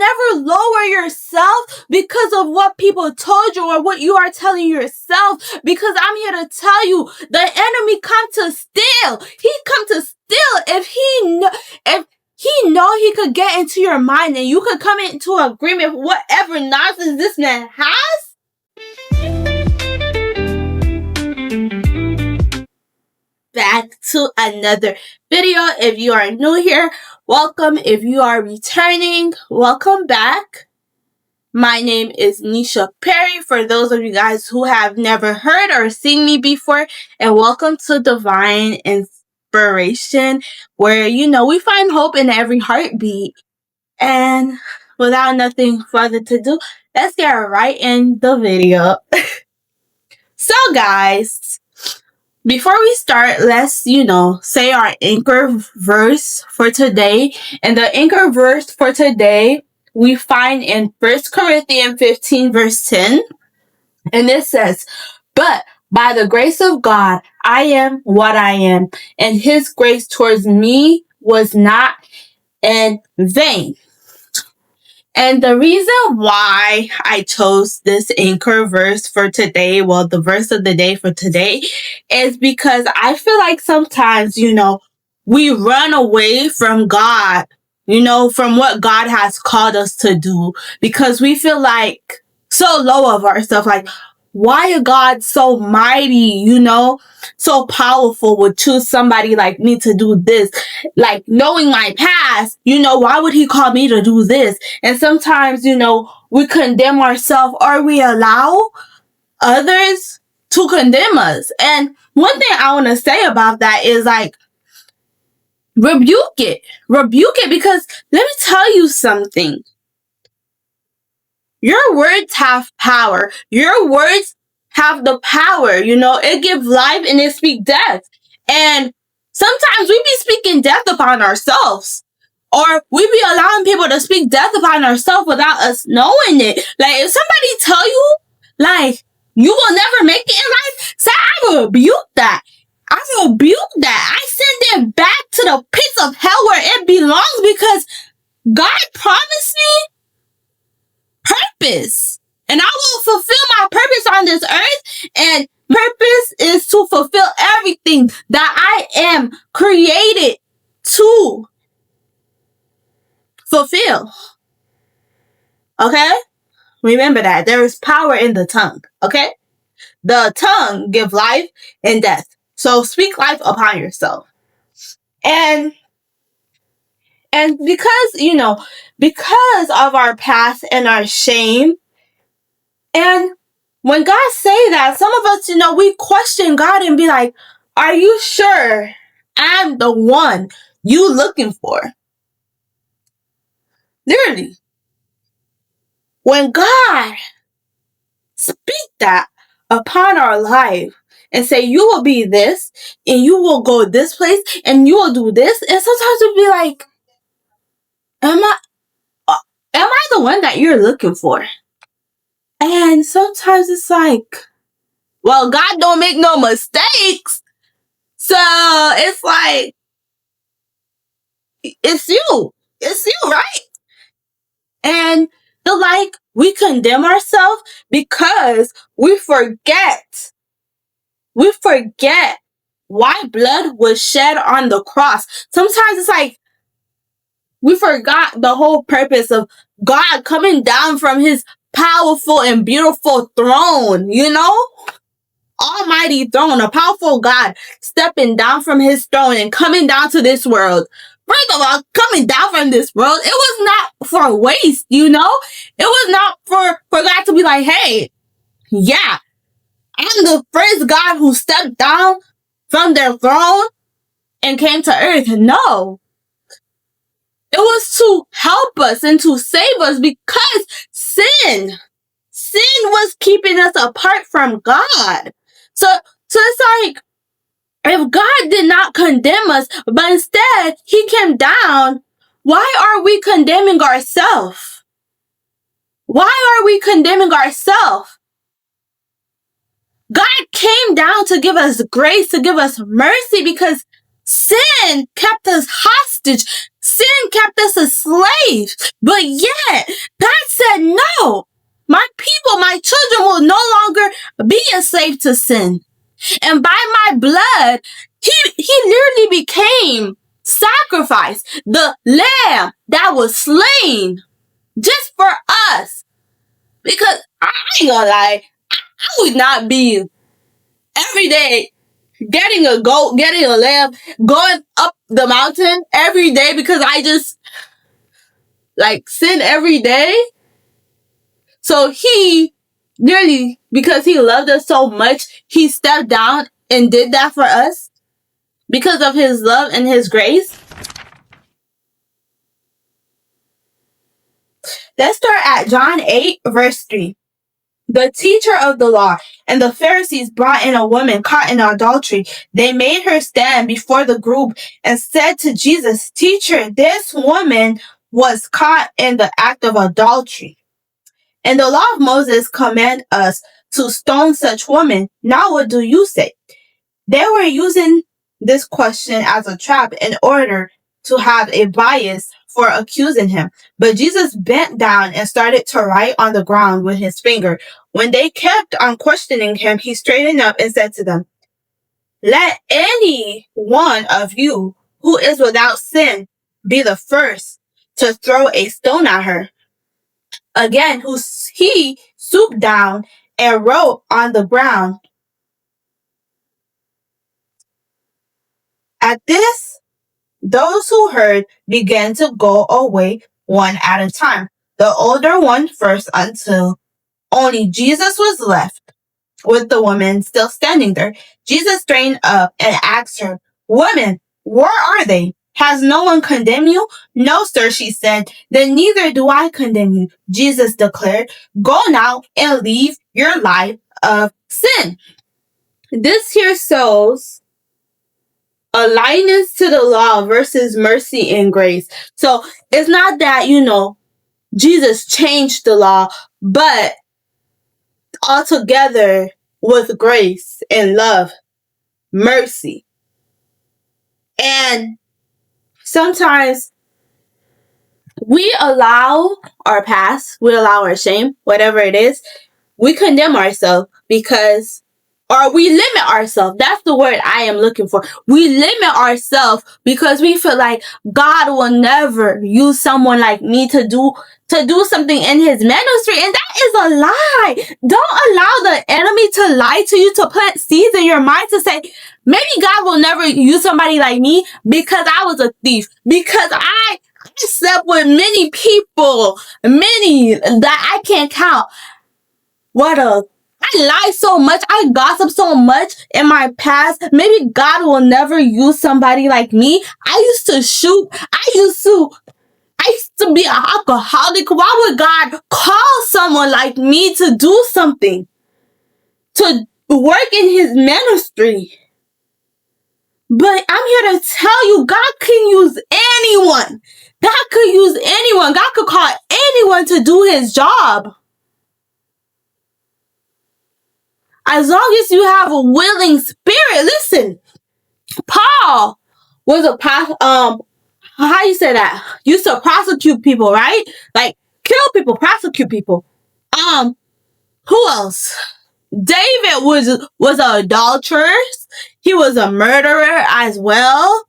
never lower yourself because of what people told you or what you are telling yourself. Because I'm here to tell you, the enemy come to steal. He come to steal. If he know he could get into your mind and you could come into agreement with whatever nonsense this man has. Back to another video. If you are new here, welcome. If you are returning, welcome back. My name is Nisha Peri, for those of you guys who have never heard or seen me before, and welcome to Divine Inspiration, where, we find hope in every heartbeat. And without nothing further to do, let's get right in the video. So guys, before we start, let's, say our anchor verse for today. And the anchor verse for today we find in 1 Corinthians 15 verse 10. And it says, "But by the grace of God, I am what I am, and his grace towards me was not in vain." And the reason why I chose this anchor verse for today, the verse of the day for today, is because I feel like sometimes, we run away from God, from what God has called us to do, because we feel like so low of ourselves, like, why is God so mighty, so powerful, would choose somebody like me to do this? Like, knowing my past, why would he call me to do this? And sometimes, we condemn ourselves, or we allow others to condemn us. And one thing I want to say about that is, like, rebuke it, because let me tell you something. Your words have power. Your words have the power, it gives life and it speaks death. And sometimes we be speaking death upon ourselves, or we be allowing people to speak death upon ourselves without us knowing it. Like, if somebody tell you, like, you will never make it in life, say, I rebuke that. I send it back to the pits of hell where it belongs, because God promised me purpose, and I will fulfill my purpose on this earth. And purpose is to fulfill everything that I am created to fulfill. Okay? Remember that there is power in the tongue. Okay? The tongue gives life and death. So speak life upon yourself. And because, because of our past and our shame, and when God say that, some of us, we question God and be like, are you sure I'm the one you looking for? Literally. When God speak that upon our life and say, you will be this, and you will go this place, and you will do this, and sometimes we'll be like, am I the one that you're looking for? And sometimes it's like, well, God don't make no mistakes. So it's like, it's you, right? And we condemn ourselves because we forget why blood was shed on the cross. Sometimes it's like, we forgot the whole purpose of God coming down from his powerful and beautiful throne, almighty throne, a powerful God stepping down from his throne and coming down to this world. First of all, coming down from this world, it was not for waste, it was not for God to be like, hey, yeah, I'm the first God who stepped down from their throne and came to earth. No. It was to help us and to save us, because sin was keeping us apart from God. So it's like, if God did not condemn us, but instead he came down, why are we condemning ourselves? Why are we condemning ourselves? God came down to give us grace, to give us mercy, because sin kept us hostage. Sin kept us a slave. But yet, will no longer be a slave to sin. And by my blood, he literally became sacrifice, the lamb that was slain just for us. Because I ain't gonna lie, I would not be every day getting a goat, getting a lamb, going up the mountain every day because I just like sin every day. So he nearly, because he loved us so much, he stepped down and did that for us because of his love and his grace. Let's start at John 8, verse 3. The teacher of the law and the Pharisees brought in a woman caught in adultery. They made her stand before the group and said to Jesus, "Teacher, this woman was caught in the act of adultery. And the law of Moses commands us to stone such women. Now what do you say?" They were using this question as a trap in order to have a bias for accusing him. But Jesus bent down and started to write on the ground with his finger. When they kept on questioning him, he straightened up and said to them, "Let any one of you who is without sin be the first to throw a stone at her." Again, he stooped down and wrote on the ground. At this, those who heard began to go away one at a time, the older one first, until only Jesus was left with the woman still standing there. Jesus straightened up and asked her, "Woman, where are they? Has no one condemned you?" "No, sir," she said. "Then neither do I condemn you," Jesus declared. "Go now and leave your life of sin." This here shows alignment to the law versus mercy and grace. So it's not that, Jesus changed the law, but altogether with grace and love, mercy. And sometimes we allow our past, we allow our shame, whatever it is, we condemn ourselves or we limit ourselves. That's the word I am looking for. We limit ourselves because we feel like God will never use someone like me to do something in his ministry. And that is a lie. Don't allow the enemy to lie to you, to plant seeds in your mind to say, maybe God will never use somebody like me because I was a thief, because I slept with many people, many that I can't count. I lied so much. I gossiped so much in my past. Maybe God will never use somebody like me. I used to shoot. I used to be an alcoholic. Why would God call someone like me to do something? To work in his ministry? But I'm here to tell you, God can use anyone. God could use anyone. God could call anyone to do his job. As long as you have a willing spirit. Listen, Paul was how you say that? Used to prosecute people, right? Like kill people, prosecute people. Who else? David was an adulterer. He was a murderer as well.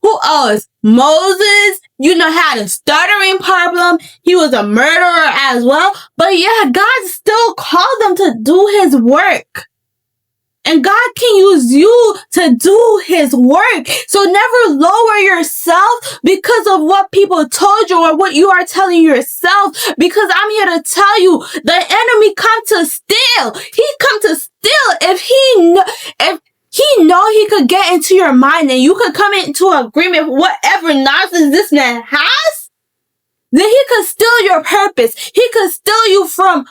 Who else? Moses, had a stuttering problem. He was a murderer as well. But yeah, God still called them to do his work. And God can use you to do his work. So never lower yourself because of what people told you or what you are telling yourself. Because I'm here to tell you, the enemy come to steal. He come to steal. If he know he could get into your mind and you could come into agreement with whatever nonsense this man has, then he could steal your purpose. He could steal you from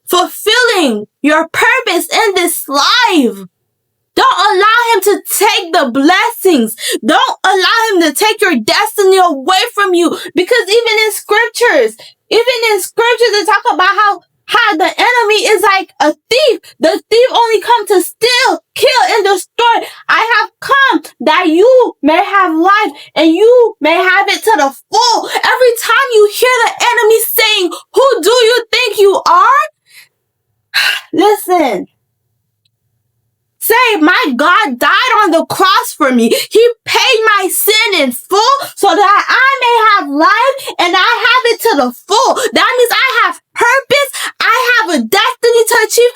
fulfilling your purpose in this life. Don't allow him to take the blessings. Don't allow him to take your destiny away from you. Because even in scriptures, they talk about how the enemy is like a thief. The thief only comes to steal, kill, and destroy. I have come that you may have life and you may have it to the full. Every time you hear the enemy saying, "Who do you think you are?" Listen. Say, my God died on the cross for me. He paid my sin in full so that I may have life and I have it to the full. That means I have purpose. I have a destiny to achieve.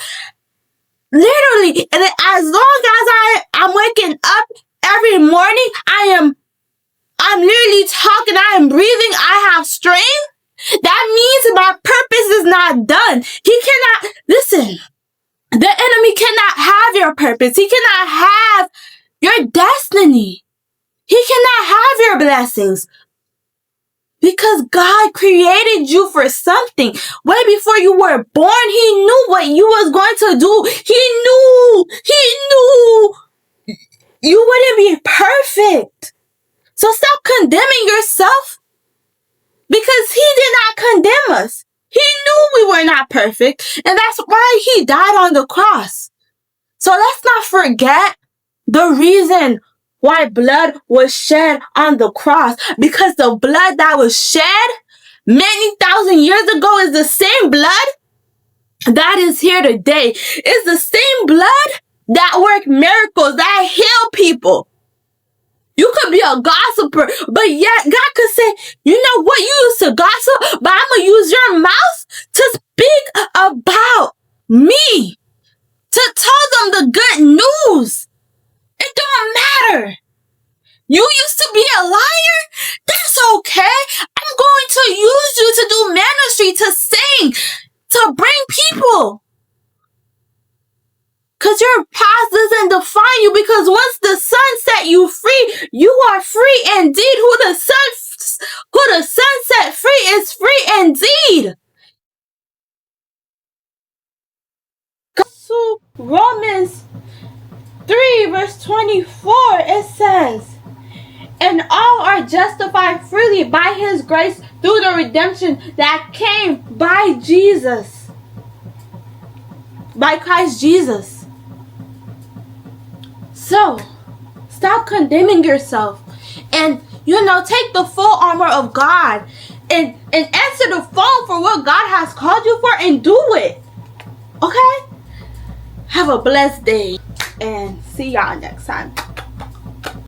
Literally, and as long as I'm waking up every morning, I'm literally talking, I am breathing, I have strength. That means my purpose is not done. He cannot, listen, the enemy cannot have your purpose. He cannot have your destiny. He cannot have your blessings. Because God created you for something. Way before you were born, He knew what you was going to do. He knew you wouldn't be perfect. So stop condemning yourself. Because He did not condemn us. He knew we were not perfect. And that's why He died on the cross. So let's not forget the reason why blood was shed on the cross. Because the blood that was shed many thousand years ago is the same blood that is here today. It's the same blood that worked miracles, that heal people. You could be a gossiper, but yet God could say, you know what, you used to gossip, but I'm going to use your mouth to speak about me, to tell them the good news. It don't matter. You used to be a liar? That's okay. I'm going to use you to do ministry, to sing, to bring people. Because your past doesn't define you, because once the Son set you free, you are free indeed. Who the Son set free is free indeed. So Romans 3 verse 24, it says, and all are justified freely by His grace through the redemption that came by Jesus. By Christ Jesus. So, stop condemning yourself. And, take the full armor of God. And answer the phone for what God has called you for and do it. Okay? Have a blessed day. And see y'all next time.